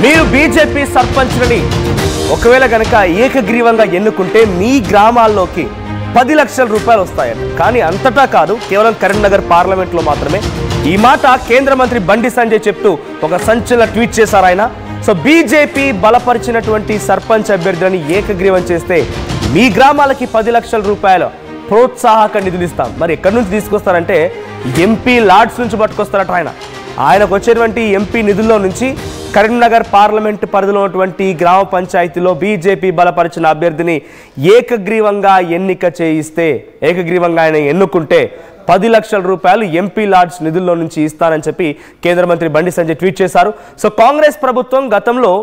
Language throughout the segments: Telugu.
మీరు బీజేపీ సర్పంచ్లని ఒకవేళ గనక ఏకగ్రీవంగా ఎన్నుకుంటే మీ గ్రామాల్లోకి 10 లక్షల రూపాయలు వస్తాయట. కానీ అంతటా కాదు, కేవలం కరీంనగర్ పార్లమెంట్లో మాత్రమే. ఈ మాట కేంద్ర మంత్రి బండి సంజయ్ చెప్తూ ఒక సంచలన ట్వీట్ చేశారు ఆయన. సో బీజేపీ బలపరిచినటువంటి సర్పంచ్ అభ్యర్థులని ఏకగ్రీవం చేస్తే మీ గ్రామాలకి 10 లక్షల రూపాయలు ప్రోత్సాహక నిధులు ఇస్తాం. మరి ఎక్కడి నుంచి తీసుకొస్తారంటే ఎంపీ లాడ్స్ నుంచి పట్టుకొస్తారట ఆయనకు వచ్చేటువంటి ఎంపీ నిధుల్లో నుంచి కరీంనగర్ పార్లమెంట్ పరిధిలో ఉన్నటువంటి గ్రామ పంచాయతీలో బీజేపీ బలపరిచిన అభ్యర్థిని ఏకగ్రీవంగా ఎన్నిక చేయిస్తే, ఏకగ్రీవంగా ఆయన ఎన్నుకుంటే 10 లక్షల రూపాయలు ఎంపీ లాడ్స్ నిధుల్లో నుంచి ఇస్తారని చెప్పి కేంద్ర మంత్రి బండి సంజయ్ ట్వీట్ చేశారు. సో కాంగ్రెస్ ప్రభుత్వం గతంలో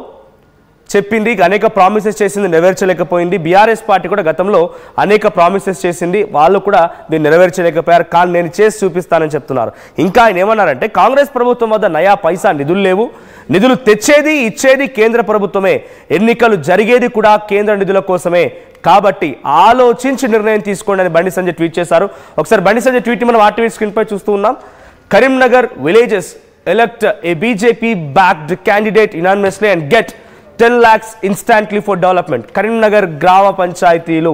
చెప్పింది, అనేక ప్రామిసెస్ చేసింది, నెరవేర్చలేకపోయింది. బీఆర్ఎస్ పార్టీ కూడా గతంలో అనేక ప్రామిసెస్ చేసింది, వాళ్ళు కూడా దీన్ని నెరవేర్చలేకపోయారు. కానీ నేను చేసి చూపిస్తానని చెప్తున్నారు. ఇంకా ఆయన ఏమన్నారంటే కాంగ్రెస్ ప్రభుత్వం వద్ద నయా పైసా నిధులు లేవు, నిధులు తెచ్చేది ఇచ్చేది కేంద్ర ప్రభుత్వమే, ఎన్నికలు జరిగేది కూడా కేంద్ర నిధుల కోసమే, కాబట్టి ఆలోచించి నిర్ణయం తీసుకోండి అని బండి సంజయ్ ట్వీట్ చేశారు. ఒకసారి బండి సంజయ్ ట్వీట్ మనం ఆర్టీవీ స్క్రీన్ పై చూస్తూ ఉన్నాం. Karimnagar villages elect A BJP backed candidate unanimously and get 10 lakhs instantly for development. Karimnagar గ్రామ పంచాయతీలు,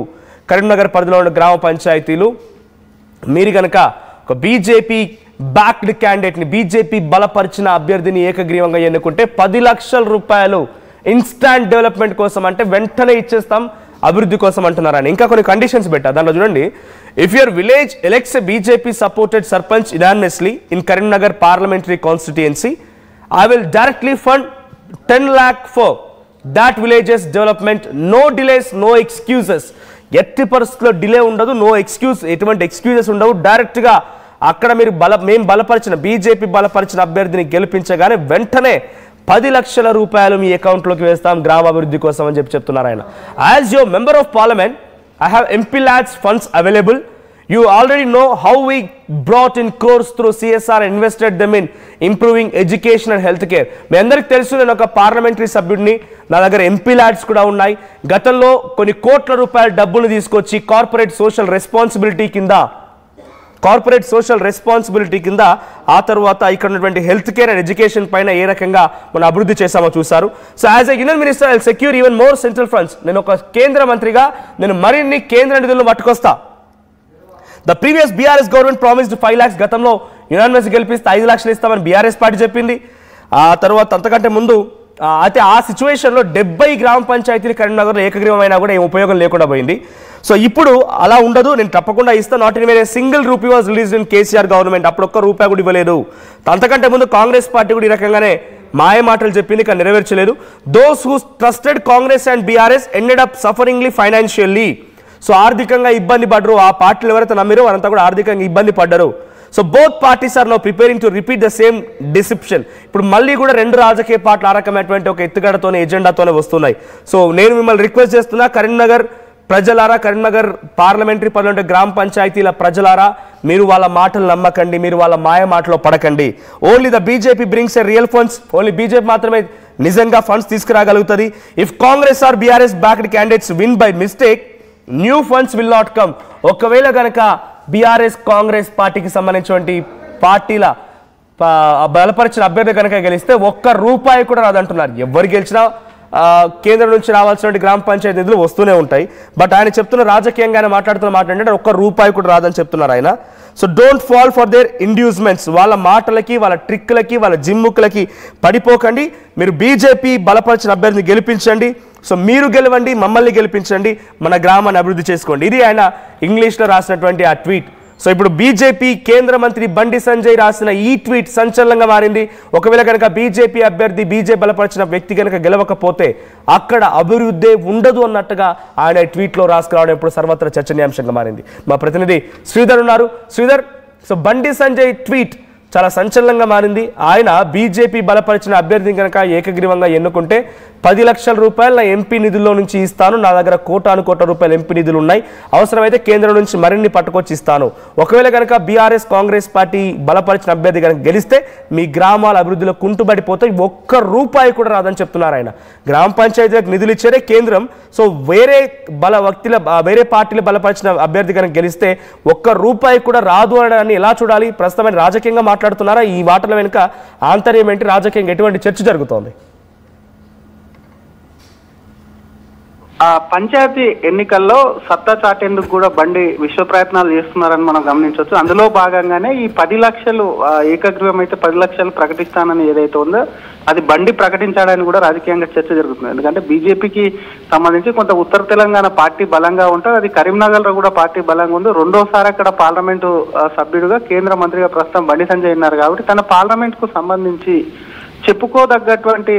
కరీంనగర్ పరిధిలో ఉన్న గ్రామ పంచాయతీలు మీరు కనుక ఒక బీజేపీ బ్యాక్డ్ క్యాండిడేట్ని, బీజేపీ బలపరిచిన అభ్యర్థిని ఏకగ్రీవంగా ఎన్నుకుంటే 10 లక్షల రూపాయలు ఇన్స్టాంట్ డెవలప్మెంట్ కోసం, అంటే వెంటనే ఇచ్చేస్తాం అభివృద్ధి కోసం అంటున్నారు ఆయన. ఇంకా కొన్ని కండిషన్స్ పెట్టారు దాంట్లో చూడండి. If your village elects a BJP supported sarpanch unanimously in Karimnagar parliamentary constituency, I will directly fund 10 lakh for that village's development. No delays, no excuses. ఎట్టి పరిస్థితుల్లో డిలే ఉండదు, నో ఎక్స్క్యూజ్, ఎటువంటి ఎక్స్క్యూజెస్ ఉండవు. డైరెక్ట్గా అక్కడ మీరు మేము బలపరిచిన బీజేపీ బలపరిచిన అభ్యర్థిని గెలిపించగానే వెంటనే 10 లక్షల రూపాయలు మీ అకౌంట్లోకి వేస్తాం గ్రామాభివృద్ధి కోసం అని చెప్తున్నారు ఆయన. As your member of parliament, I have MP LADS funds available. You already know how we brought in crores through CSR and invested them in improving education and healthcare. మీ అందరికి తెలుసు, నేను ఒక పార్లమెంటరీ సభ్యుడిని, నా దగ్గర ఎంపీ ల్యాడ్స్ కూడా ఉన్నాయి. గతంలో కొన్ని కోట్ల రూపాయల డబ్బులు తీసుకొచ్చి కార్పొరేట్ సోషల్ రెస్పాన్సిబిలిటీ కింద ఆ తర్వాత ఇక్కడ ఉన్నటువంటి హెల్త్ కేర్ అండ్ ఎడ్యుకేషన్ పైన ఏ రకంగా మనం అభివృద్ధి చేశామో చూశారు. So as a union minister I will secure even more central funds. నేను ఒక కేంద్ర మంత్రిగా నేను మరిన్ని కేంద్ర నిధులను పట్టుకొస్తా. The previous BRS government promised 5 lakhs. గతంలో యునానిమస్ గెలిపిస్తే 5 లక్షలు ఇస్తామని బీఆర్ఎస్ పార్టీ చెప్పింది. ఆ తర్వాత అంతకంటే ముందు అయితే ఆ సిచ్యువేషన్లో 70 గ్రామ పంచాయతీలు కరీంనగర్లో ఏకగ్రీవమైనా కూడా ఏం ఉపయోగం లేకుండా పోయింది. సో ఇప్పుడు అలా ఉండదు, నేను తప్పకుండా ఇస్తాను. Not in single rupee was released in KCR government. అప్పుడు ఒక్క రూపాయి కూడా ఇవ్వలేదు. అంతకంటే ముందు కాంగ్రెస్ పార్టీ కూడా ఈ రకంగానే మాయ మాటలు చెప్పింది, కానీ నెరవేర్చలేదు. Those who trusted Congress and BRS ended up sufferingly financially. So ఆర్థికంగా ఇబ్బంది పడ్డరు, ఆ పార్టీలు ఎవరైతే నమ్మిరో వారంతా కూడా ఆర్థికంగా ఇబ్బంది పడ్డారు. So both parties are now preparing to repeat the same deception. ఇప్పుడు మళ్ళీ కూడా రెండు రాజకీయ పార్టీలు ఆ రకమైనటువంటి ఒక ఎత్తుగడతోనే ఎజెండాతోనే వస్తున్నాయి. సో నేను మిమ్మల్ని రిక్వెస్ట్ చేస్తున్నా, కరీంనగర్ ప్రజలారా, కరీంనగర్ పార్లమెంటరీ పరిధిలో గ్రామ పంచాయతీల ప్రజలారా, మీరు వాళ్ళ మాటలు నమ్మకండి, మీరు వాళ్ళ మాయ మాటలో పడకండి. Only the BJP brings a real funds. Only BJP మాత్రమే నిజంగా ఫండ్స్ తీసుకురాగలుగుతుంది. If Congress or BRS backed candidates win by mistake, new funds will not come. ఒకవేళ కనుక బీఆర్ఎస్ కాంగ్రెస్ పార్టీకి సంబంధించినటువంటి పార్టీల బలపరిచిన అభ్యర్థి కనుక గెలిస్తే ఒక్క రూపాయి కూడా రాదంటున్నారు. ఎవరు గెలిచినా కేంద్రం నుంచి రావాల్సినటువంటి గ్రామ పంచాయతీ నిధులు వస్తూనే ఉంటాయి. బట్ ఆయన చెప్తున్న రాజకీయంగానే మాట్లాడుతున్న మాట ఏంటంటే ఒక్క రూపాయి కూడా రాదని చెప్తున్నారు ఆయన. So don't fall for their inducements. వాళ్ళ మాటలకి, వాళ్ళ ట్రిక్లకి, వాళ్ళ జిమ్ముక్లకి పడిపోకండి. మీరు బీజేపీ బలపరిచిన అభ్యర్థిని గెలిపించండి. సో మీరు గెలవండి, మమ్మల్ని గెలిపించండి, మన గ్రామాన్ని అభివృద్ధి చేసుకోండి. ఇది ఆయన ఇంగ్లీష్లో రాసినటువంటి ఆ ట్వీట్. సో ఇప్పుడు బీజేపీ కేంద్ర మంత్రి బండి సంజయ్ రాసిన ఈ ట్వీట్ సంచలనంగా మారింది. ఒకవేళ కనుక బీజేపీ అభ్యర్థి, బీజేపీ బలపరిచిన వ్యక్తి కనుక గెలవకపోతే అక్కడ అభివృద్ధి ఉండదు అన్నట్టుగా ఆయన ట్వీట్లో రాసుకురావడం ఇప్పుడు సర్వత్రా చర్చనీయాంశంగా మారింది. మా ప్రతినిధి శ్రీధర్ ఉన్నారు. శ్రీధర్, సో బండి సంజయ్ ట్వీట్ చాలా సంచలనంగా మారింది. ఆయన బీజేపీ బలపరిచిన అభ్యర్థిని కనుక ఏకగ్రీవంగా ఎన్నుకుంటే 10 లక్షల రూపాయలు నా ఎంపీ నిధుల్లో నుంచి ఇస్తాను, నా దగ్గర కోట్ల రూపాయల ఎంపీ నిధులు ఉన్నాయి, అవసరమైతే కేంద్రం నుంచి మరిన్ని పట్టుకొచ్చి ఇస్తాను. ఒకవేళ కనుక బీఆర్ఎస్ కాంగ్రెస్ పార్టీ బలపరిచిన అభ్యర్థి కనుక గెలిస్తే మీ గ్రామాల అభివృద్ధిలో కుంటుబడిపోతాయి, ఒక్క రూపాయి కూడా రాదని చెప్తున్నారు ఆయన. గ్రామ పంచాయతీలకు నిధులు ఇచ్చారే కేంద్రం. సో వేరే పార్టీలు బలపరిచిన అభ్యర్థి కనుక గెలిస్తే ఒక్క రూపాయి కూడా రాదు అని ఎలా చూడాలి? ప్రస్తుతమైన రాజకీయంగా మాట్లాడుతున్నారా? ఈ మాటల వెనుక ఆంతర్యం ఏంటి? రాజకీయంగా ఎటువంటి చర్చ జరుగుతోంది? పంచాయతీ ఎన్నికల్లో సత్తా చాటేందుకు కూడా బండి విశ్వ ప్రయత్నాలు చేస్తున్నారని మనం గమనించవచ్చు. అందులో భాగంగానే ఈ 10 లక్షలు ఏకగ్రీవం అయితే 10 లక్షలు ప్రకటిస్తానని ఏదైతే ఉందో అది బండి ప్రకటించాడని కూడా రాజకీయంగా చర్చ జరుగుతుంది. ఎందుకంటే బీజేపీకి సంబంధించి కొంత ఉత్తర తెలంగాణ పార్టీ బలంగా ఉంటుంది, అది కరీంనగర్ లో కూడా పార్టీ బలంగా ఉంది. రెండోసారి అక్కడ పార్లమెంటు సభ్యుడిగా కేంద్ర మంత్రిగా ప్రస్తుతం బండి సంజయ్ ఉన్నారు కాబట్టి తన పార్లమెంట్ కు సంబంధించి చెప్పుకోదగ్గటువంటి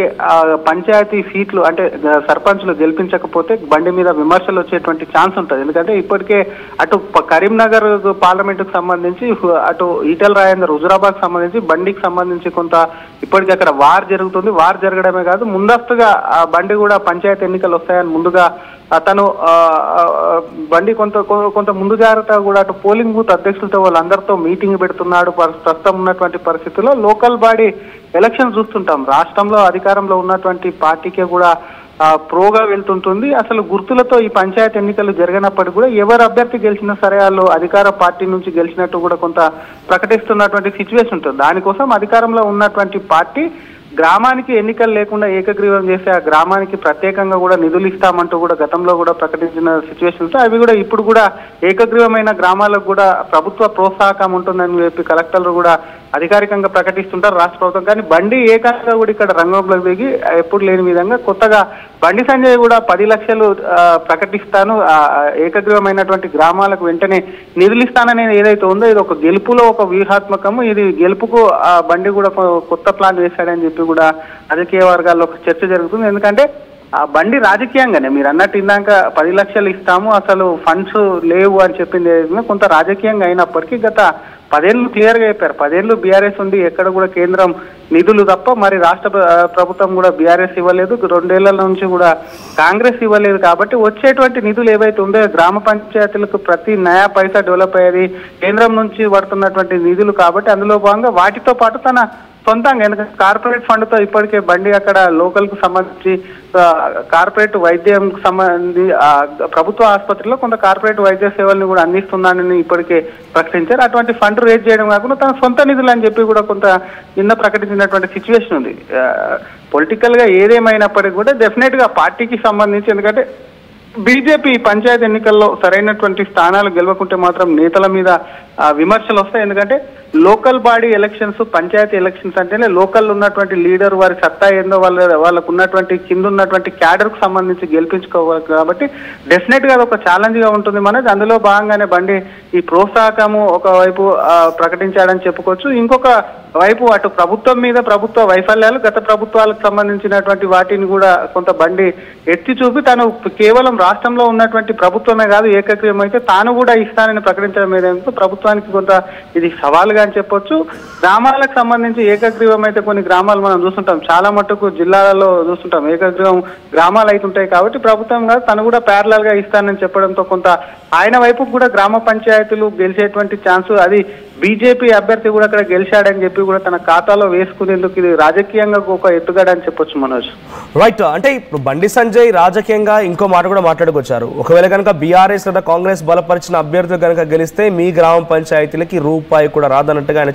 పంచాయతీ సీట్లు అంటే సర్పంచ్లు గెలిపించకపోతే బండి మీద విమర్శలు వచ్చేటువంటి ఛాన్స్ ఉంటుంది. ఎందుకంటే ఇప్పటికే అటు కరీంనగర్ పార్లమెంటుకు సంబంధించి అటు ఈటెల రాజేందర్ హుజురాబాద్ సంబంధించి బండికి సంబంధించి కొంత ఇప్పటికీ అక్కడ వార్ జరుగుతుంది. వార్ జరగడమే కాదు, ముందస్తుగా బండి కూడా పంచాయతీ ఎన్నికలు వస్తాయని ముందుగా తను బండి కొంత ముందు జాగ్రత్త కూడా అటు పోలింగ్ బూత్ అధ్యక్షులతో వాళ్ళందరితో మీటింగ్ పెడుతున్నాడు. ప్రస్తుతం ఉన్నటువంటి పరిస్థితుల్లో లోకల్ బాడీ ఎలక్షన్ చూస్తుంటాం, రాష్ట్రంలో అధికారంలో ఉన్నటువంటి పార్టీకే కూడా ప్రోగా వెళ్తుంటుంది. అసలు గుర్తులతో ఈ పంచాయతీ ఎన్నికలు జరిగినప్పటికీ కూడా ఎవరు అభ్యర్థి గెలిచినా సరే వాళ్ళు అధికార పార్టీ నుంచి గెలిచినట్టు కూడా కొంత ప్రకటిస్తున్నటువంటి సిచ్యువేషన్ ఉంటుంది. దానికోసం అధికారంలో ఉన్నటువంటి పార్టీ గ్రామానికి ఎన్నికలు లేకుండా ఏకగ్రీవం చేసి ఆ గ్రామానికి ప్రత్యేకంగా కూడా నిధులు ఇస్తామంటూ కూడా గతంలో కూడా ప్రకటించిన సిచ్యువేషన్స్ అవి కూడా ఇప్పుడు కూడా ఏకగ్రీవమైన గ్రామాలకు కూడా ప్రభుత్వ ప్రోత్సాహకం ఉంటుందని చెప్పి కలెక్టర్లు కూడా అధికారికంగా ప్రకటిస్తుంటారు రాష్ట్ర ప్రభుత్వం. కానీ బండి ఏకంగా కూడా ఇక్కడ రంగంలోకి దిగి ఎప్పుడు లేని విధంగా కొత్తగా బండి సంజయ్ కూడా 10 లక్షలు ప్రకటిస్తాను, ఏకగ్రీవమైనటువంటి గ్రామాలకు వెంటనే నిధులు ఇస్తానని ఏదైతే ఉందో ఇది ఒక గెలుపులో ఒక వ్యూహాత్మకము, ఇది గెలుపుకు బండి కూడా కొత్త ప్లాన్ వేశాడని చెప్పి కూడా రాజకీయ వర్గాల్లో ఒక చర్చ జరుగుతుంది. ఎందుకంటే ఆ బండి రాజకీయంగానే మీరు అన్నట్టు ఇందాక 10 లక్షలు ఇస్తాము అసలు ఫండ్స్ లేవు అని చెప్పింది కొంత రాజకీయంగా అయినప్పటికీ గత 10 ఏళ్ళు క్లియర్ గా చెప్పారు. 10 ఏళ్ళు బీఆర్ఎస్ ఉంది, ఎక్కడ కూడా కేంద్రం నిధులు తప్ప మరి రాష్ట్ర ప్రభుత్వం కూడా బీఆర్ఎస్ ఇవ్వలేదు, 2 ఏళ్ల నుంచి కూడా కాంగ్రెస్ ఇవ్వలేదు. కాబట్టి వచ్చేటువంటి నిధులు ఏవైతే ఉందో గ్రామ పంచాయతీలకు ప్రతి నయా పైసా డెవలప్ అయ్యేది కేంద్రం నుంచి పడుతున్నటువంటి నిధులు కాబట్టి అందులో భాగంగా వాటితో పాటు తన సొంతంగా ఎందుకంటే కార్పొరేట్ ఫండ్ తో ఇప్పటికే బండి అక్కడ లోకల్ కు సంబంధించి కార్పొరేట్ వైద్యం సంబంధించి ప్రభుత్వ ఆసుపత్రిలో కొంత కార్పొరేట్ వైద్య సేవల్ని కూడా అందిస్తున్నానని ఇప్పటికే ప్రకటించారు. అటువంటి ఫండ్ రేజ్ చేయడం కాకుండా తన సొంత నిధులు అని చెప్పి కూడా కొంత నిన్న ప్రకటించినటువంటి సిచ్యువేషన్ ఉంది. పొలిటికల్ గా ఏదేమైనప్పటికీ కూడా డెఫినెట్ గా పార్టీకి సంబంధించి ఎందుకంటే బీజేపీ పంచాయతీ ఎన్నికల్లో సరైనటువంటి స్థానాలు గెలవకుంటే మాత్రం నేతల మీద విమర్శలు వస్తాయి. ఎందుకంటే local body elections panchayat elections అంటేనే లోకల్ ఉన్నటువంటి లీడర్ వారి సత్తా ఏందో వాళ్ళకు ఉన్నటువంటి కింద ఉన్నటువంటి క్యాడర్ కు సంబంధించి గెలిపించుకోవాలి కాబట్టి డెఫినెట్ గా ఒక ఛాలెంజ్ గా ఉంటుంది మనది. అందులో భాగంగానే బండి ఈ ప్రోత్సాహకము ఒకవైపు ప్రకటించాడని చెప్పుకోవచ్చు, ఇంకొక వైపు అటు ప్రభుత్వం మీద ప్రభుత్వ వైఫల్యాలు గత ప్రభుత్వాలకు సంబంధించినటువంటి వాటిని కూడా కొంత బండి ఎత్తి చూపి తను కేవలం రాష్ట్రంలో ఉన్నటువంటి ప్రభుత్వమే కాదు ఏకగ్రీవం అయితే తాను కూడా ఇస్తానని ప్రకటించడం ఏదైతే ప్రభుత్వానికి కొంత ఇది సవాలుగా అని చెప్పొచ్చు. గ్రామాలకు సంబంధించి ఏకగ్రీవం అయితే కొన్ని గ్రామాలు మనం చూస్తుంటాం, చాలా మట్టుకు జిల్లాలలో చూస్తుంటాం ఏకగ్రీవం గ్రామాలు అవుతుంటాయి కాబట్టి ప్రభుత్వం కాదు తను కూడా ప్యారలల్ గా ఇస్తానని చెప్పడంతో కొంత ఆయన వైపు కూడా గ్రామ పంచాయతీలు గెలిచేటువంటి ఛాన్స్ అది బీజేపీ అభ్యర్థి కూడా అక్కడ గెలిచాడని చెప్పి కూడా తన ఖాతాలో వేసుకునేందుకు ఇది రాజకీయంగా ఒక ఎత్తుగడ అని చెప్పొచ్చు మనోజ్. రైట్, అంటే ఇప్పుడు బండి సంజయ్ రాజకీయంగా ఇంకో మాట కూడా మాట్లాడుకొచ్చారు, ఒకవేళ కనుక బీఆర్ఎస్ లేదా కాంగ్రెస్ బలపరిచిన అభ్యర్థులు కనుక గెలిస్తే మీ గ్రామ పంచాయతీలకి రూపాయి కూడా రాదన్నట్టుగా ఆయన